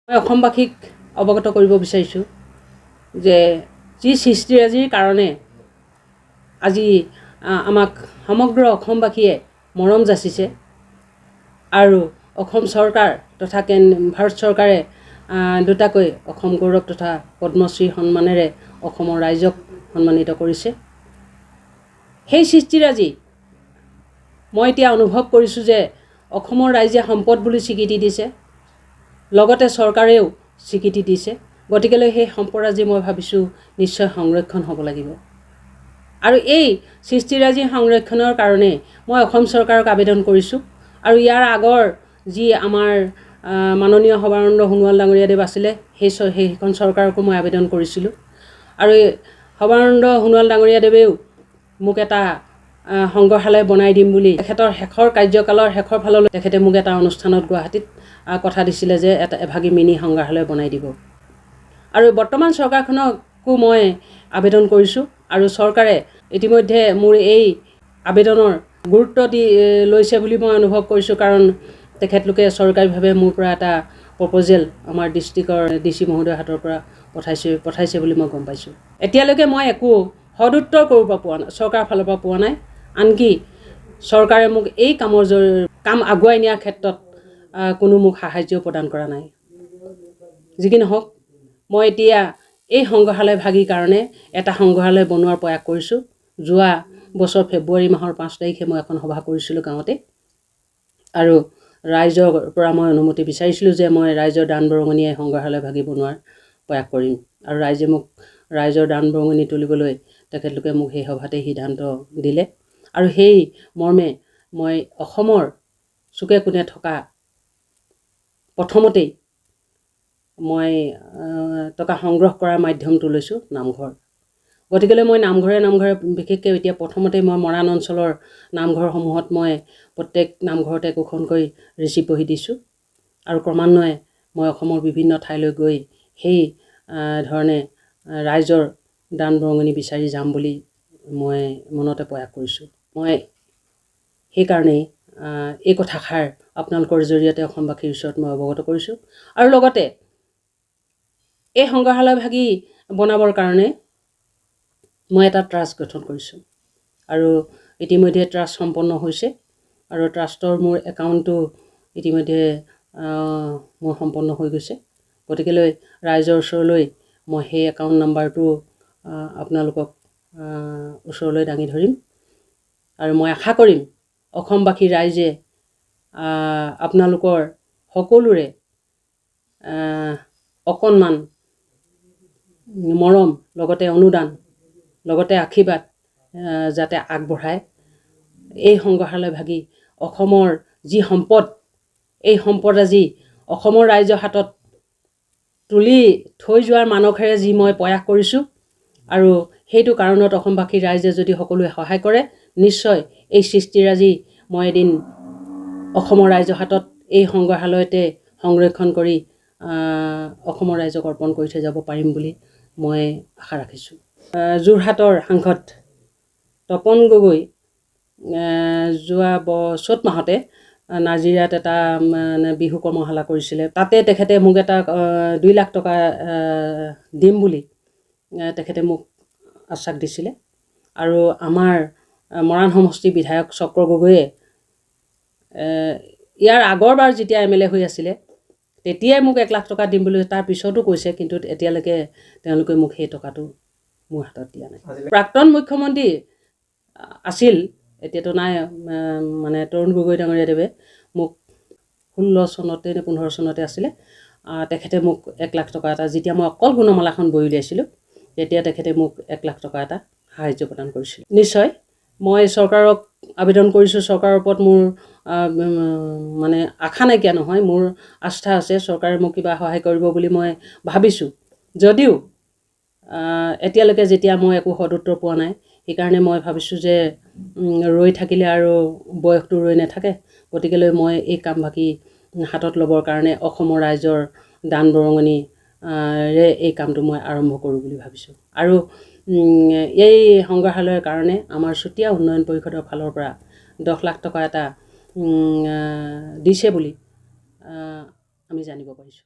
মই অসমবাসীক অৱগত কৰিব বিচাৰিছোঁ যে যি সৃষ্টিৰাজিৰ কাৰণে আজি আমাক সমগ্ৰ অসমবাসীয়ে মৰম যাচিছে আৰু অসম চৰকাৰ তথা ভাৰত চৰকাৰে দুটাকৈ অসম গৌৰৱ তথা পদ্মশ্ৰী সন্মানেৰে অসমৰ ৰাইজক সন্মানিত কৰিছে। সেই সৃষ্টিৰাজি মই এতিয়া অনুভৱ কৰিছোঁ যে অসমৰ ৰাইজে সম্পদ বুলি স্বীকৃতি দিছে, লগতে চৰকাৰেও স্বীকৃতি দিছে। গতিকেলৈ সেই সম্পদৰাজি মই ভাবিছোঁ নিশ্চয় সংৰক্ষণ হ'ব লাগিব। আৰু এই সৃষ্টিৰাজি সংৰক্ষণৰ কাৰণে মই অসম চৰকাৰক আবেদন কৰিছোঁ। আৰু ইয়াৰ আগৰ যি আমাৰ মাননীয় সৰ্বানন্দ সোণোৱাল ডাঙৰীয়াদেৱ আছিলে সেইখন চৰকাৰকো মই আবেদন কৰিছিলোঁ। আৰু সৰ্বানন্দ সোণোৱাল ডাঙৰীয়াদেৱেও মোক এটা সংগ্ৰহালয় বনাই দিম বুলি তেখেতৰ শেষৰ কাৰ্যকালৰ শেষৰ ফাললৈ তেখেতে মোক এটা অনুষ্ঠানত গুৱাহাটীত কথা দিছিলে যে এভাগী মিনি সংগ্ৰহালয় বনাই দিব। আৰু বৰ্তমান চৰকাৰখনকো মই আবেদন কৰিছোঁ আৰু চৰকাৰে ইতিমধ্যে মোৰ এই আবেদনৰ গুৰুত্ব দি লৈছে বুলি মই অনুভৱ কৰিছোঁ, কাৰণ তেখেতলোকে চৰকাৰীভাৱে মোৰ পৰা এটা প্ৰপ'জেল আমাৰ ডিষ্ট্ৰিক্টৰ DC মহোদয়ৰ হাতৰ পৰা পঠাইছে বুলি মই গম পাইছোঁ। এতিয়ালৈকে মই একো সদুত্তৰ চৰকাৰৰ ফালৰ পৰা পোৱা নাই। আনকি চৰকাৰে মোক এই কাম আগুৱাই নিয়াৰ ক্ষেত্ৰত কোনো মোক সাহায্য প্ৰদান কৰা নাই। যি কি নহওক, মই এতিয়া এই সংগ্ৰহালয়ভাগীৰ কাৰণে এটা সংগ্ৰহালয় বনোৱাৰ প্ৰয়াস কৰিছোঁ। যোৱা বছৰ ফেব্ৰুৱাৰী মাহৰ 5 তাৰিখে মই এখন সভা কৰিছিলোঁ গাঁৱতে, আৰু ৰাইজৰ পৰা মই অনুমতি বিচাৰিছিলোঁ যে মই ৰাইজৰ দান বৰঙণিয়ে সংগ্ৰহালয়ভাগী বনোৱাৰ প্ৰয়াস কৰিম। আৰু ৰাইজে মোক ৰাইজৰ দান বৰঙণি তুলিবলৈ তেখেতলোকে মোক সেই সভাতেই সিদ্ধান্ত দিলে। আৰু সেই মৰ্মে মই অসমৰ চুকে কোণে থকা প্ৰথমতেই মই টকা সংগ্ৰহ কৰাৰ মাধ্যমটো লৈছোঁ নামঘৰ। গতিকেলৈ মই নামঘৰে বিশেষকৈ এতিয়া প্ৰথমতেই মই মৰাণ অঞ্চলৰ নামঘৰসমূহত মই প্ৰত্যেক নামঘৰতে একোখনকৈ ৰিচিপ বহি দিছোঁ। আৰু ক্ৰমান্বয়ে মই অসমৰ বিভিন্ন ঠাইলৈ গৈ সেই ধৰণে ৰাইজৰ দান বৰঙণি বিচাৰি যাম বুলি মই মনতে প্ৰয়াস কৰিছোঁ। মই সেইকাৰণেই এই কথাষাৰ আপোনালোকৰ জৰিয়তে অসমবাসীৰ ওচৰত মই অৱগত কৰিছোঁ। আৰু লগতে এই সংগ্ৰহালয়ভাগী বনাবৰ কাৰণে মই এটা ট্ৰাষ্ট গঠন কৰিছোঁ, আৰু ইতিমধ্যে ট্ৰাষ্ট সম্পন্ন হৈছে। আৰু ট্ৰাষ্টৰ মোৰ একাউণ্টটো ইতিমধ্যে মোৰ সম্পন্ন হৈ গৈছে। গতিকেলৈ ৰাইজৰ ওচৰলৈ মই সেই একাউণ্ট নাম্বাৰটো আপোনালোকক ওচৰলৈ দাঙি ধৰিম। আৰু মই আশা কৰিম অসমবাসী ৰাইজে আপোনালোকৰ সকলোৰে অকণমান মৰম, লগতে অনুদান, লগতে আশীৰ্বাদ যাতে আগবঢ়ায়। এই সংগ্ৰহালয়ভাগী অসমৰ যি সম্পদ, এই সম্পদৰাজি অসমৰ ৰাইজৰ হাতত তুলি থৈ যোৱাৰ মানসেৰে যি মই প্ৰয়াস কৰিছোঁ, আৰু সেইটো কাৰণত অসমবাসী ৰাইজে যদি সকলোৱে সহায় কৰে, নিশ্চয় এই সৃষ্টিৰাজি মই এদিন অসমৰ ৰাইজৰ হাতত এই সংগ্ৰহালয়তে সংৰক্ষণ কৰি অসমৰ ৰাইজক অৰ্পণ কৰি থৈ যাব পাৰিম বুলি মই আশা ৰাখিছোঁ। যোৰহাটৰ সাংসদ তপন গগৈ যোৱা চ'ত মাহতে নাজিৰাত এটা বিহু কৰ্মশালা কৰিছিলে। তাতে তেখেতে মোক এটা 2 লাখ টকা দিম বুলি তেখেতে মোক আশ্বাস দিছিলে। আৰু আমাৰ মৰাণ সমষ্টিৰ বিধায়ক চক্ৰ গগৈয়ে ইয়াৰ আগৰবাৰ যেতিয়া MLA হৈ আছিলে তেতিয়াই মোক 1 লাখ টকা দিম বুলি তাৰ পিছতো কৈছে, কিন্তু এতিয়ালৈকে তেওঁলোকে মোক সেই টকাটো মোৰ হাতত দিয়া নাই। প্ৰাক্তন মুখ্যমন্ত্ৰী আছিল, এতিয়াতো নাই, তৰুণ গগৈ ডাঙৰীয়াদেৱে মোক 16 চনতে নে 15 চনতে আছিলে, তেখেতে মোক 1 লাখ টকা এটা, যেতিয়া মই অকল গুণমালাখন বৈ উলিয়াইছিলোঁ তেতিয়া তেখেতে মোক 1 লাখ টকা এটা সাহাৰ্য প্ৰদান কৰিছিল। নিশ্চয় মই চৰকাৰক আবেদন কৰিছোঁ। চৰকাৰৰ ওপৰত মোৰ আশা নাইকিয়া নহয়, মোৰ আস্থা আছে। চৰকাৰে মোক কিবা সহায় কৰিব বুলি মই ভাবিছোঁ, যদিও এতিয়ালৈকে যেতিয়া মই একো সদুত্তৰ পোৱা নাই। সেইকাৰণে মই ভাবিছোঁ যে ৰৈ থাকিলে আৰু বয়সটো ৰৈ নাথাকে। গতিকেলৈ মই এই কামভাগী হাতত ল'বৰ কাৰণে অসমৰ ৰাইজৰ দান বৰঙণিৰে এই কামটো মই আৰম্ভ কৰোঁ বুলি ভাবিছোঁ। আৰু এই সংগ্ৰহালয়ৰ কাৰণে আমাৰ চুতীয়া উন্নয়ন পৰিষদৰ ফালৰ পৰা 10 লাখ টকা এটা দিছে বুলি আমি জানিব পাৰিছোঁ।